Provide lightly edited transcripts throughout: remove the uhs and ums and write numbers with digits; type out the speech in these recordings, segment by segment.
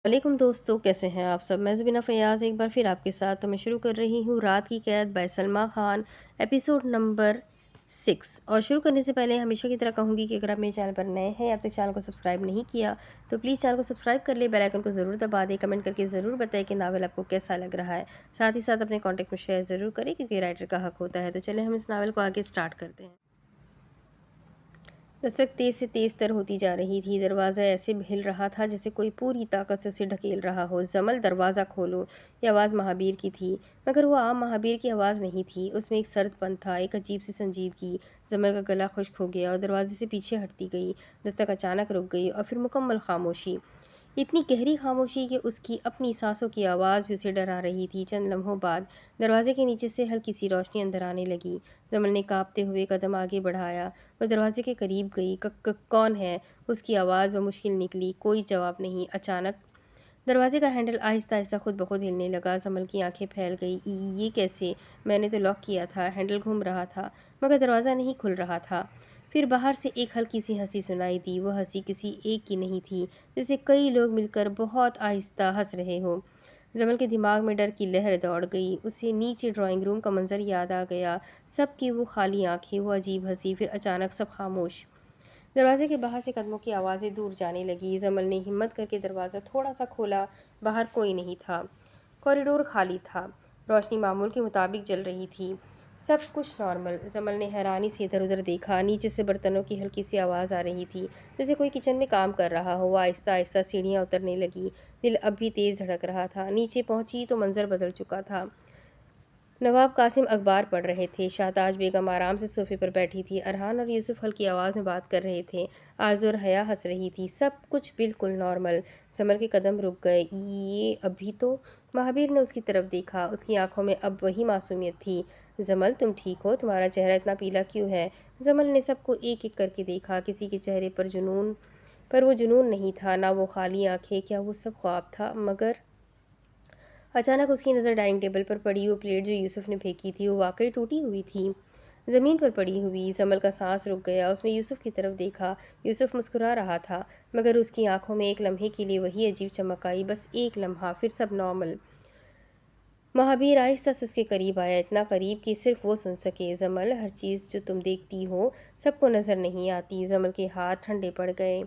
वालेकुम दोस्तों, कैसे हैं आप सब। मैं ज़बीना फ़याज़ एक बार फिर आपके साथ। तो मैं शुरू कर रही हूँ रात की कैद by Salma Khan, episode number 6। और शुरू करने से पहले हमेशा की तरह कहूँगी कि अगर आप मेरे चैनल पर नए हैं या अब तक चैनल को सब्सक्राइब नहीं किया तो प्लीज़ चैनल को सब्सक्राइब कर ले, बेल आइकन को ज़रूर दबा दें, कमेंट करके ज़रूर बताएं कि नावल आपको कैसा लग रहा है। साथ ही साथ अपने कॉन्टैक्ट में शेयर ज़रूर करें क्योंकि राइटर का हक होता है। तो चलें हम इस नावल को आगे स्टार्ट करते हैं। दस्तक तेज से तेज तर होती जा रही थी। दरवाज़ा ऐसे हिल रहा था जैसे कोई पूरी ताकत से उसे ढकेल रहा हो। जमल, दरवाज़ा खोलो। ये आवाज़ महाबीर की थी, मगर वो आम महाबीर की आवाज़ नहीं थी। उसमें एक सर्दपन था, एक अजीब सी संजीदगी। जमल का गला खुश्क हो गया और दरवाजे से पीछे हटती गई। दस्तक अचानक रुक गई और फिर मुकम्मल खामोशी। इतनी गहरी खामोशी कि उसकी अपनी सांसों की आवाज़ भी उसे डरा रही थी। चंद लम्हों बाद दरवाजे के नीचे से हल्की सी रोशनी अंदर आने लगी। जमल ने कांपते हुए कदम आगे बढ़ाया। वो दरवाजे के करीब गई। कौन है? उसकी आवाज़ मुश्किल निकली। कोई जवाब नहीं। अचानक दरवाजे का हैंडल आहिस्ता आहिस्ता खुद ब खुद हिलने लगा। जमल की आंखें फैल गई। ये कैसे? मैंने तो लॉक किया था। हैंडल घूम रहा था मगर दरवाज़ा नहीं खुल रहा था। फिर बाहर से एक हल्की सी हंसी सुनाई दी। वह हंसी किसी एक की नहीं थी, जैसे कई लोग मिलकर बहुत आहिस्ता हंस रहे हो। जमल के दिमाग में डर की लहर दौड़ गई। उसे नीचे ड्राइंग रूम का मंजर याद आ गया। सबकी वो खाली आंखें, वो अजीब हंसी। फिर अचानक सब खामोश। दरवाजे के बाहर से कदमों की आवाज़ें दूर जाने लगी। जमल ने हिम्मत करके दरवाज़ा थोड़ा सा खोला। बाहर कोई नहीं था। कॉरिडोर खाली था। रोशनी मामूल के मुताबिक जल रही थी। सब कुछ नॉर्मल। जमल ने हैरानी से इधर उधर देखा। नीचे से बर्तनों की हल्की सी आवाज़ आ रही थी, जैसे कोई किचन में काम कर रहा हो। आहिस्ता आहिस्ता सीढ़ियाँ उतरने लगी। दिल अब भी तेज़ धड़क रहा था। नीचे पहुंची तो मंजर बदल चुका था। नवाब कासिम अखबार पढ़ रहे थे। शाहताज बेगम आराम से सोफे पर बैठी थी। अरहान और यूसुफ हल्की आवाज़ में बात कर रहे थे। आरज़ू और हया हंस रही थी। सब कुछ बिल्कुल नॉर्मल। जमल के कदम रुक गए। ये अभी तो। महावीर ने उसकी तरफ देखा। उसकी आंखों में अब वही मासूमियत थी। जमल, तुम ठीक हो? तुम्हारा चेहरा इतना पीला क्यों है? जमल ने सबको एक एक करके देखा। किसी के चेहरे पर जुनून, पर वो जुनून नहीं था, ना वो खाली आंखें। क्या वो सब ख्वाब था? मगर अचानक उसकी नज़र डाइनिंग टेबल पर पड़ी। वो प्लेट जो यूसुफ ने फेंकी थी वो वाकई टूटी हुई थी, ज़मीन पर पड़ी हुई। जमल का सांस रुक गया। उसने यूसुफ की तरफ देखा। यूसुफ मुस्कुरा रहा था, मगर उसकी आंखों में एक लम्हे के लिए वही अजीब चमक आई। बस एक लम्हा, फिर सब नॉर्मल। महावीर आहिस्ता से उसके करीब आया, इतना करीब कि सिर्फ वो सुन सके। जमल, हर चीज़ जो तुम देखती हो सबको नज़र नहीं आती। जमल के हाथ ठंडे पड़ गए।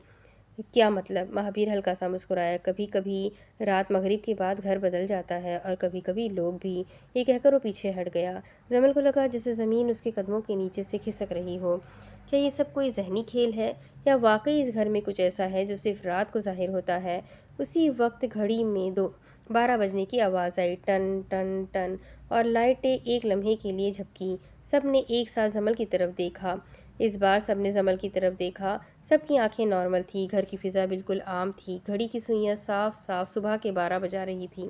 क्या मतलब? महावीर हल्का सा मुस्कुराया। कभी कभी रात मगरिब के बाद घर बदल जाता है और कभी कभी लोग भी। ये कहकर वो पीछे हट गया। जमल को लगा जैसे ज़मीन उसके कदमों के नीचे से खिसक रही हो। क्या ये सब कोई जहनी खेल है या वाकई इस घर में कुछ ऐसा है जो सिर्फ रात को जाहिर होता है? उसी वक्त घड़ी में 12 बजने की आवाज़ आई। Ton ton ton. और लाइटें एक लम्हे के लिए झपकी। सब ने एक साथ जमल की तरफ देखा। इस बार सबने जमल की तरफ देखा। सबकी आंखें नॉर्मल थी। घर की फ़िज़ा बिल्कुल आम थी। घड़ी की सुइयां साफ साफ सुबह के 12 बजा रही थी।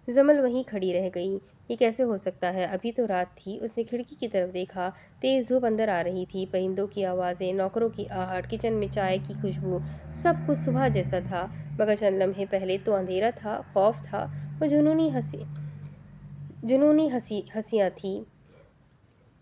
जमल वहीं खड़ी रह गई। ये कैसे हो सकता है? अभी तो रात थी। उसने खिड़की की तरफ देखा। तेज़ धूप अंदर आ रही थी। परिंदों की आवाज़ें, नौकरों की आहट, किचन में चाय की खुशबू, सब कुछ सुबह जैसा था। मगर चंद लम्हे पहले तो अंधेरा था, खौफ था, वो जुनूनी हंसियाँ थी।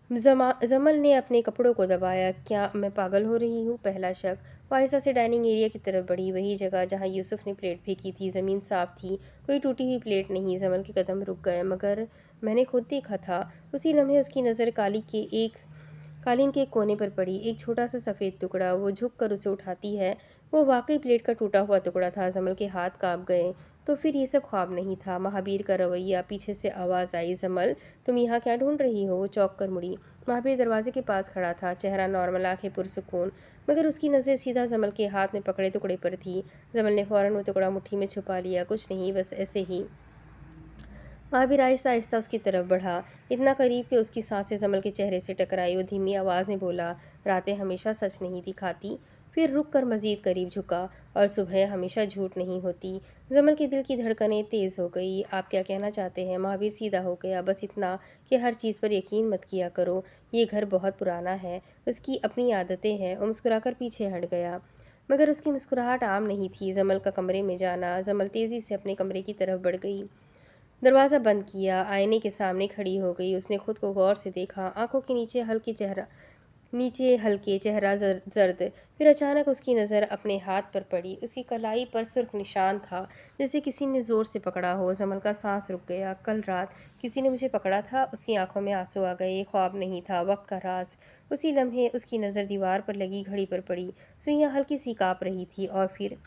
जमल ने अपने कपड़ों को दबाया। क्या मैं पागल हो रही हूँ? पहला शक। वो आहिस्ता से डाइनिंग एरिया की तरफ बढ़ी, वही जगह जहाँ यूसुफ ने प्लेट फेंकी थी। ज़मीन साफ थी, कोई टूटी हुई प्लेट नहीं। जमल के कदम रुक गए। मगर मैंने खुद देखा था। उसी लम्हे उसकी नज़र कालीन के एक कोने पर पड़ी। एक छोटा सा सफ़ेद टुकड़ा। वो झुक कर उसे उठाती है। वो वाकई प्लेट का टूटा हुआ टुकड़ा था। जमल के हाथ कांप गए। तो फिर ये सब ख्वाब नहीं था। महावीर का रवैया। पीछे से आवाज़ आई, जमल, तुम यहाँ क्या ढूंढ रही हो? वो चौंक कर मुड़ी। महावीर दरवाजे के पास खड़ा था, चेहरा नॉर्मल, आंखें पुरसुकून, मगर उसकी नज़र सीधा जमल के हाथ में पकड़े टुकड़े पर थी। जमल ने फौरन वो टुकड़ा मुट्ठी में छुपा लिया। कुछ नहीं, बस ऐसे ही। महावीर आहिस्ता आहिस्ता उसकी तरफ बढ़ा, इतना करीब कि उसकी सांसें जमल के चेहरे से टकराई। वो धीमी आवाज़ में बोला, रातें हमेशा सच नहीं दिखाती। फिर रुक कर मज़ीद करीब झुका, और सुबह हमेशा झूठ नहीं होती। जमल के दिल की धड़कनें तेज़ हो गई। आप क्या कहना चाहते हैं? महावीर सीधा हो गया। बस इतना कि हर चीज़ पर यकीन मत किया करो। ये घर बहुत पुराना है, उसकी अपनी आदतें हैं। वो मुस्कुराकर पीछे हट गया, मगर उसकी मुस्कुराहट आम नहीं थी। जमल का कमरे में जाना। जमल तेज़ी से अपने कमरे की तरफ बढ़ गई। दरवाज़ा बंद किया। आईने के सामने खड़ी हो गई। उसने खुद को गौर से देखा। आंखों के नीचे हल्की चेहरा नीचे हल्के, चेहरा जर्द। फिर अचानक उसकी नज़र अपने हाथ पर पड़ी। उसकी कलाई पर सुर्ख निशान था, जैसे किसी ने ज़ोर से पकड़ा हो। जमल का सांस रुक गया। कल रात किसी ने मुझे पकड़ा था। उसकी आंखों में आंसू आ गए। ख्वाब नहीं था, वक्त का राज। उसी लम्हे उसकी नज़र दीवार पर लगी घड़ी पर पड़ी। सुइयां हल्की सी काँप रही थी और फिर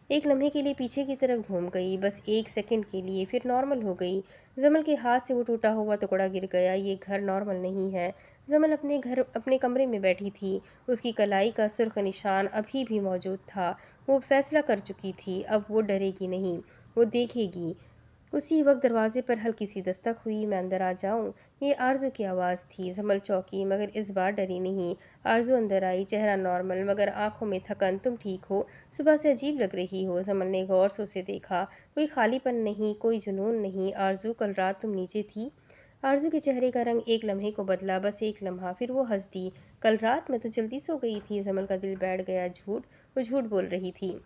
एक लम्हे के लिए पीछे की तरफ घूम गई, बस एक सेकंड के लिए, फिर नॉर्मल हो गई। जमल के हाथ से वो टूटा हुआ टुकड़ा गिर गया। ये घर नॉर्मल नहीं है। जमल अपने कमरे में बैठी थी। उसकी कलाई का सुर्ख निशान अभी भी मौजूद था। वो फैसला कर चुकी थी, अब वो डरेगी नहीं, वो देखेगी। उसी वक्त दरवाजे पर हल्की सी दस्तक हुई। मैं अंदर आ जाऊं? ये आरजू की आवाज़ थी। जमल चौंकी, मगर इस बार डरी नहीं। आरजू अंदर आई, चेहरा नॉर्मल मगर आंखों में थकन। तुम ठीक हो? सुबह से अजीब लग रही हो। जमल ने गौर से उसे देखा। कोई खालीपन नहीं, कोई जुनून नहीं। आरजू, कल रात तुम नीचे थी? आरजू के चेहरे का रंग एक लम्हे को बदला, बस एक लम्हा, फिर वो हंस दी। कल रात मैं तो जल्दी सो गई थी। जमल का दिल बैठ गया। झूठ? वो झूठ बोल रही थी।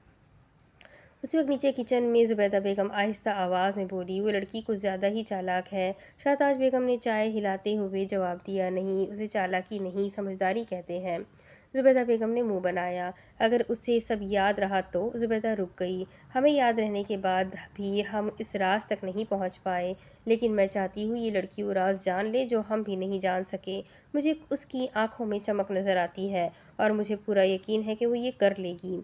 उसी वक्त नीचे किचन में ज़ुबैदा बेगम आहिस्ता आवाज़ में बोली, वो लड़की कुछ ज़्यादा ही चालाक है। शाहताज बेगम ने चाय हिलाते हुए जवाब दिया, नहीं, उसे चालाकी नहीं, समझदारी कहते हैं। ज़ुबैदा बेगम ने मुंह बनाया। अगर उसे सब याद रहा तो? ज़ुबैदा रुक गई। हमें याद रहने के बाद भी हम इस राज तक नहीं पहुंच पाए, लेकिन मैं चाहती हूँ ये लड़की वो राज जान ले जो हम भी नहीं जान सके। मुझे उसकी आंखों में चमक नज़र आती है और मुझे पूरा यकीन है कि वो ये कर लेगी।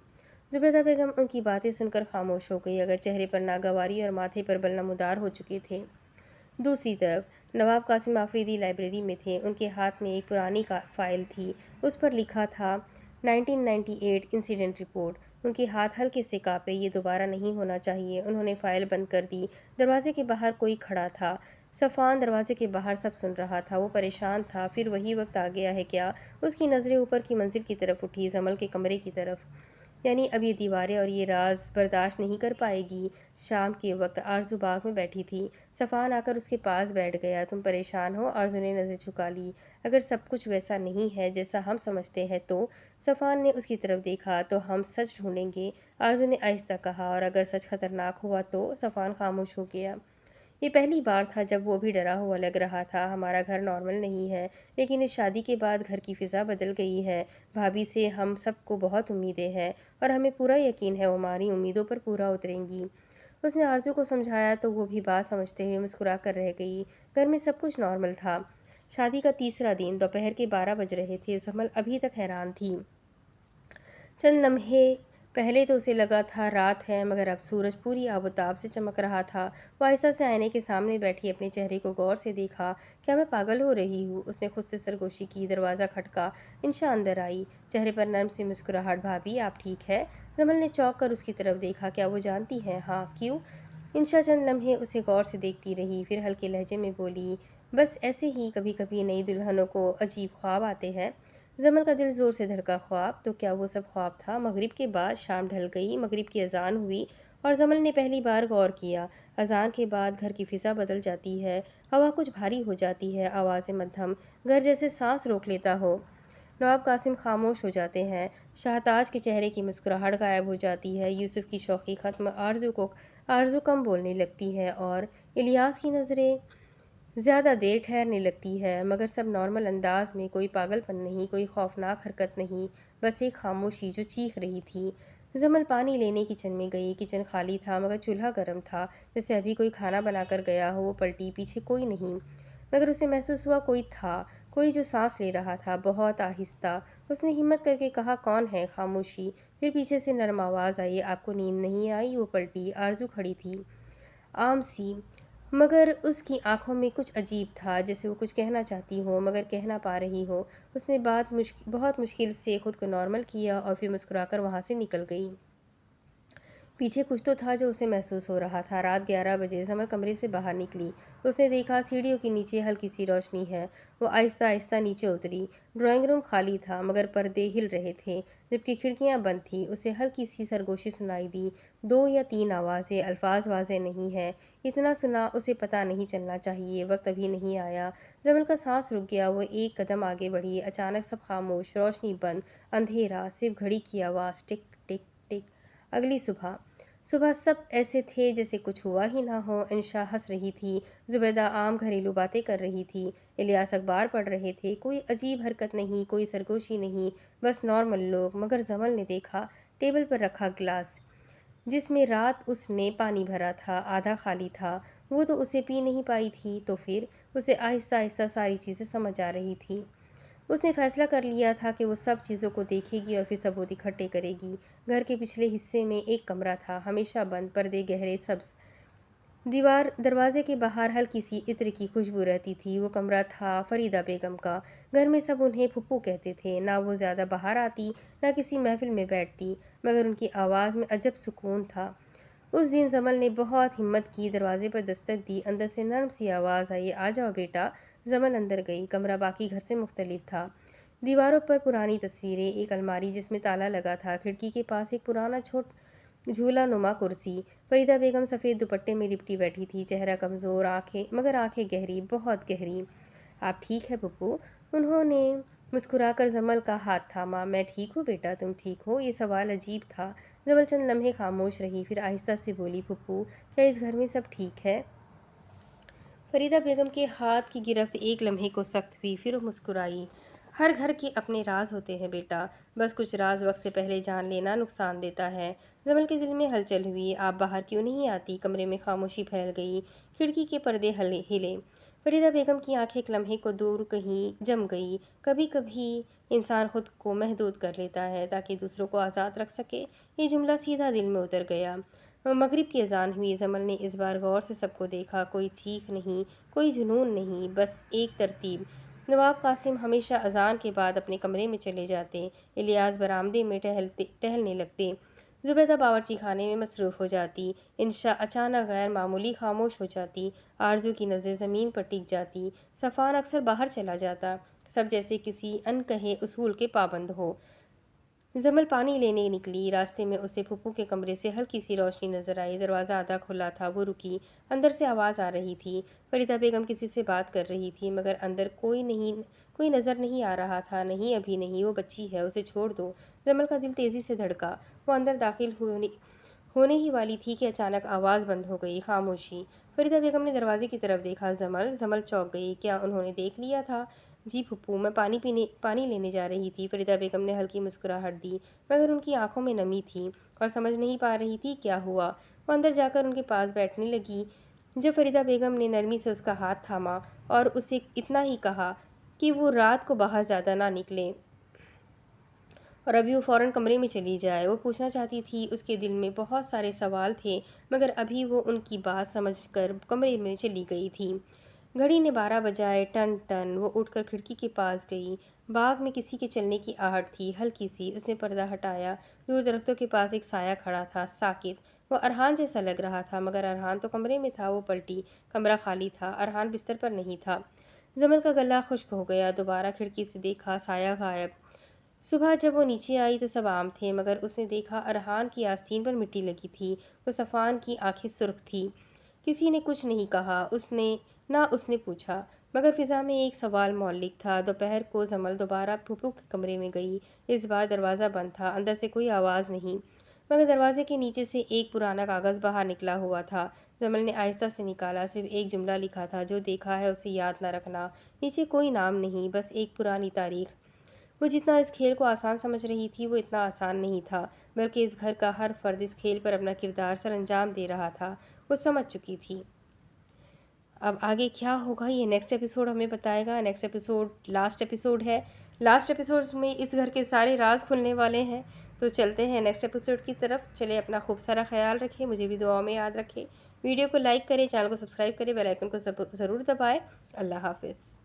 ज़ुबैदा बेगम उनकी बातें सुनकर खामोश हो गई। अगर चेहरे पर नागवारी और माथे पर बल नमूदार हो चुके थे। दूसरी तरफ नवाब कासिम आफरीदी लाइब्रेरी में थे। उनके हाथ में एक पुरानी फाइल थी। उस पर लिखा था 1998 इंसिडेंट रिपोर्ट। उनके हाथ हल्के से कांपे। ये दोबारा नहीं होना चाहिए। उन्होंने फाइल बंद कर दी। दरवाजे के बाहर कोई खड़ा था। सफ़ान दरवाजे के बाहर सब सुन रहा था। वो परेशान था। फिर वही वक्त आ गया है क्या? उसकी नज़रें ऊपर की मंजिल की तरफ उठी, जमल के कमरे की तरफ। यानी अब ये दीवारें और ये राज बर्दाश्त नहीं कर पाएगी। शाम के वक्त आरजू बाग में बैठी थी। सफ़ान आकर उसके पास बैठ गया। तुम परेशान हो? आरजू ने नज़र झुका ली। अगर सब कुछ वैसा नहीं है जैसा हम समझते हैं तो? सफ़ान ने उसकी तरफ देखा। तो हम सच ढूंढेंगे, आरजू ने आहिस्ता कहा, और अगर सच खतरनाक हुआ तो? सफ़ान खामोश हो गया। ये पहली बार था जब वो भी डरा हुआ लग रहा था। हमारा घर नॉर्मल नहीं है, लेकिन इस शादी के बाद घर की फ़िज़ा बदल गई है। भाभी से हम सबको बहुत उम्मीदें हैं और हमें पूरा यकीन है वो हमारी उम्मीदों पर पूरा उतरेंगी। उसने आरज़ू को समझाया तो वो भी बात समझते हुए मुस्कुरा कर रह गई। घर में सब कुछ नॉर्मल था। शादी का तीसरा दिन, दोपहर के 12 बज रहे थे। समल अभी तक हैरान थी। चंद लम्हे पहले तो उसे लगा था रात है, मगर अब सूरज पूरी आबोताब से चमक रहा था। वो आहिस्ता से आईने के सामने बैठी अपने चेहरे को गौर से देखा। क्या मैं पागल हो रही हूँ? उसने खुद से सरगोशी की। दरवाज़ा खटका। इंशा अंदर आई, चेहरे पर नर्म सी मुस्कुराहट। भाभी, आप ठीक है? जमल ने चौंक कर उसकी तरफ देखा। क्या वो जानती है? हाँ, क्यों? इंशा चंद लम्हे उसे गौर से देखती रही, फिर हल्के लहजे में बोली, बस ऐसे ही कभी कभी नई दुल्हनों को अजीब ख्वाब आते हैं। जमल का दिल ज़ोर से धड़का। ख्वाब? तो क्या वो सब ख्वाब था? मगरिब के बाद शाम ढल गई, मगरिब की अजान हुई और जमल ने पहली बार गौर किया। अजान के बाद घर की फ़िज़ा बदल जाती है। हवा कुछ भारी हो जाती है, आवाज़ें मध्यम, घर जैसे सांस रोक लेता हो। नवाब कासिम खामोश हो जाते हैं। शाहताज के चेहरे की मुस्कुराहट गायब हो जाती है। यूसुफ की शौक़ी ख़त्म। आरजू कम बोलने लगती है और इलियास की नज़रें ज़्यादा देर ठहरने लगती है, मगर सब नॉर्मल अंदाज में। कोई पागलपन नहीं, कोई खौफनाक हरकत नहीं, बस एक खामोशी जो चीख रही थी। जमल पानी लेने किचन में गई। किचन खाली था मगर चूल्हा गर्म था, जैसे अभी कोई खाना बनाकर गया हो। वो पलटी, पीछे कोई नहीं, मगर उसे महसूस हुआ कोई था, कोई जो सांस ले रहा था, बहुत आहिस्ता। उसने हिम्मत करके कहा, कौन है? खामोशी। फिर पीछे से नरम आवाज़ आई, आपको नींद नहीं आई? वो पलटी। आरजू खड़ी थी, आम सी, मगर उसकी आंखों में कुछ अजीब था, जैसे वो कुछ कहना चाहती हो मगर कह ना पा रही हो। उसने बहुत मुश्किल से खुद को नॉर्मल किया और फिर मुस्कुराकर वहाँ से निकल गई। पीछे कुछ तो था जो उसे महसूस हो रहा था। रात 11 बजे समर कमरे से बाहर निकली। उसने देखा सीढ़ियों के नीचे हल्की सी रोशनी है। वो आहिस्ता आहिस्ता नीचे उतरी। ड्राइंग रूम खाली था मगर पर्दे हिल रहे थे, जबकि खिड़कियां बंद थी। उसे हल्की सी सरगोशी सुनाई दी, 2 या 3 आवाज़ें, अल्फाज वाजे नहीं है। इतना सुना, उसे पता नहीं चलना चाहिए, वक्त अभी नहीं आया। जमल का सांस रुक गया। वो एक कदम आगे बढ़ी। अचानक सब खामोश, रोशनी बंद, अंधेरा, सिर्फ घड़ी की आवाज़, टिक टिक टिक। अगली सुबह صبح سب ایسے تھے جیسے کچھ ہوا ہی نہ ہو۔ انشا ہنس رہی تھی، زبیدہ عام گھریلو باتیں کر رہی تھی، الیاس اخبار پڑھ رہے تھے۔ کوئی عجیب حرکت نہیں، کوئی سرگوشی نہیں، بس نارمل لوگ۔ مگر جمل نے دیکھا ٹیبل پر رکھا گلاس جس میں رات اس نے پانی بھرا تھا، آدھا خالی تھا۔ وہ تو اسے پی نہیں پائی تھی، تو پھر اسے آہستہ آہستہ ساری چیزیں سمجھ آ رہی تھی۔ اس نے فیصلہ کر لیا تھا کہ وہ سب چیزوں کو دیکھے گی اور پھر ثبوت اکٹھے کرے گی۔ گھر کے پچھلے حصے میں ایک کمرہ تھا، ہمیشہ بند، پردے گہرے سبز، دروازے کے باہر ہلکی سی عطر کی خوشبو رہتی تھی۔ وہ کمرہ تھا فریدہ بیگم کا۔ گھر میں سب انہیں پھپھو کہتے تھے۔ نہ وہ زیادہ باہر آتی، نہ کسی محفل میں بیٹھتی، مگر ان کی آواز میں عجب سکون تھا۔ اس دن جمل نے بہت ہمت کی، دروازے پر دستک دی، اندر سے نرم سی آواز آئی، آ جاؤ بیٹا۔ جمل اندر گئی۔ کمرہ باقی گھر سے مختلف تھا۔ دیواروں پر پرانی تصویریں، ایک الماری جس میں تالا لگا تھا، کھڑکی کے پاس ایک پرانا جھولا نما کرسی۔ فریدہ بیگم سفید دوپٹے میں لپٹی بیٹھی تھی، چہرہ کمزور، مگر آنکھیں گہری، بہت گہری۔ آپ ٹھیک ہے پھپھو؟ انہوں نے مسکرا کر جمل کا ہاتھ تھاما۔ میں ٹھیک ہوں بیٹا، تم ٹھیک ہو؟ یہ سوال عجیب تھا۔ جمل چند لمحے خاموش رہی، پھر آہستہ سے بولی، پھپھو کیا اس گھر میں سب ٹھیک ہے؟ فریدہ بیگم کے ہاتھ کی گرفت ایک لمحے کو سخت ہوئی، پھر وہ مسکرائی۔ ہر گھر کے اپنے راز ہوتے ہیں بیٹا، بس کچھ راز وقت سے پہلے جان لینا نقصان دیتا ہے۔ جمل کے دل میں ہلچل ہوئی۔ آپ باہر کیوں نہیں آتی؟ کمرے میں خاموشی پھیل گئی، کھڑکی کے پردے ہلے۔ فریدہ بیگم کی آنکھیں ایک لمحے کو دور کہیں جم گئی۔ کبھی کبھی انسان خود کو محدود کر لیتا ہے تاکہ دوسروں کو آزاد رکھ سکے۔ یہ جملہ سیدھا دل میں اتر گیا۔ مغرب کی اذان ہوئی۔ جمل نے اس بار غور سے سب کو دیکھا۔ کوئی چیخ نہیں، کوئی جنون نہیں، بس ایک ترتیب۔ نواب قاسم ہمیشہ اذان کے بعد اپنے کمرے میں چلے جاتے، الیاس برآمدے میں ٹہلنے لگتے، زبیدہ باورچی خانے میں مصروف ہو جاتی، انشا اچانک غیر معمولی خاموش ہو جاتی، آرزو کی نظریں زمین پر ٹک جاتی، صفوان اکثر باہر چلا جاتا، سب جیسے کسی انکہے اصول کے پابند ہو۔ جمل پانی لینے نکلی، راستے میں اسے پھپھو کے کمرے سے ہلکی سی روشنی نظر آئی، دروازہ آدھا کھلا تھا، وہ رکی، اندر سے آواز آ رہی تھی، فریدہ بیگم کسی سے بات کر رہی تھی، مگر اندر کوئی نظر نہیں آ رہا تھا۔ نہیں ابھی نہیں، وہ بچی ہے، اسے چھوڑ دو۔ جمل کا دل تیزی سے دھڑکا، وہ اندر داخل ہونے ہی والی تھی کہ اچانک آواز بند ہو گئی، خاموشی۔ فریدہ بیگم نے دروازے کی طرف دیکھا، جمل چونک گئی، کیا انہوں نے دیکھ لیا تھا؟ جی پھپھو، میں پانی لینے جا رہی تھی، فریدہ بیگم نے ہلکی مسکراہٹ دی، مگر ان کی آنکھوں میں نمی تھی اور سمجھ نہیں پا رہی تھی کیا ہوا۔ وہ اندر جا کر ان کے پاس بیٹھنے لگی۔ جب فریدہ بیگم نے نرمی سے اس کا ہاتھ تھاما اور اسے اتنا ہی کہا کہ وہ رات کو باہر زیادہ نہ نکلے اور ابھی وہ فوراً کمرے میں چلی جائے، وہ پوچھنا چاہتی تھی، اس کے دل میں بہت سارے سوال تھے، مگر ابھی وہ ان کی بات سمجھ کر کمرے میں چلی گئی تھی۔ گھڑی نے 12 بجائے، ٹن ٹن۔ وہ اٹھ کر کھڑکی کے پاس گئی، باغ میں کسی کے چلنے کی آہٹ تھی، ہلکی سی۔ اس نے پردہ ہٹایا، دور درختوں کے پاس ایک سایہ کھڑا تھا، ساکت، وہ ارحان جیسا لگ رہا تھا، مگر ارحان تو کمرے میں تھا۔ وہ پلٹی، کمرہ خالی تھا، ارحان بستر پر نہیں تھا۔ جمل کا گلا خشک ہو گیا، دوبارہ کھڑکی سے دیکھا، سایہ غائب۔ صبح جب وہ نیچے آئی تو سب عام تھے، مگر اس نے دیکھا ارحان کی آستین پر مٹی لگی تھی، وہ صفوان کی آنکھیں سرخ تھیں۔ کسی نے کچھ نہیں کہا، نہ اس نے پوچھا، مگر فضا میں ایک سوال معلق تھا۔ دوپہر کو جمل دوبارہ پھپھو کے کمرے میں گئی، اس بار دروازہ بند تھا، اندر سے کوئی آواز نہیں، مگر دروازے کے نیچے سے ایک پرانا کاغذ باہر نکلا ہوا تھا۔ جمل نے آہستہ سے نکالا، صرف ایک جملہ لکھا تھا، جو دیکھا ہے اسے یاد نہ رکھنا۔ نیچے کوئی نام نہیں، بس ایک پرانی تاریخ۔ وہ جتنا اس کھیل کو آسان سمجھ رہی تھی، وہ اتنا آسان نہیں تھا، بلکہ اس گھر کا ہر فرد اس کھیل پر اپنا کردار سر انجام دے رہا تھا، وہ سمجھ چکی تھی۔ اب آگے کیا ہوگا یہ نیکسٹ ایپیسوڈ ہمیں بتائے گا۔ نیکسٹ ایپیسوڈ لاسٹ ایپیسوڈ ہے، لاسٹ ایپیسوڈ میں اس گھر کے سارے راز کھلنے والے ہیں، تو چلتے ہیں نیکسٹ ایپیسوڈ کی طرف۔ چلے اپنا خوب سارا خیال رکھیں، مجھے بھی دعاؤں میں یاد رکھیں، ویڈیو کو لائک کریں، چینل کو سبسکرائب کریں، بیل آئیکن کو ضرور دبائیں۔ اللہ حافظ۔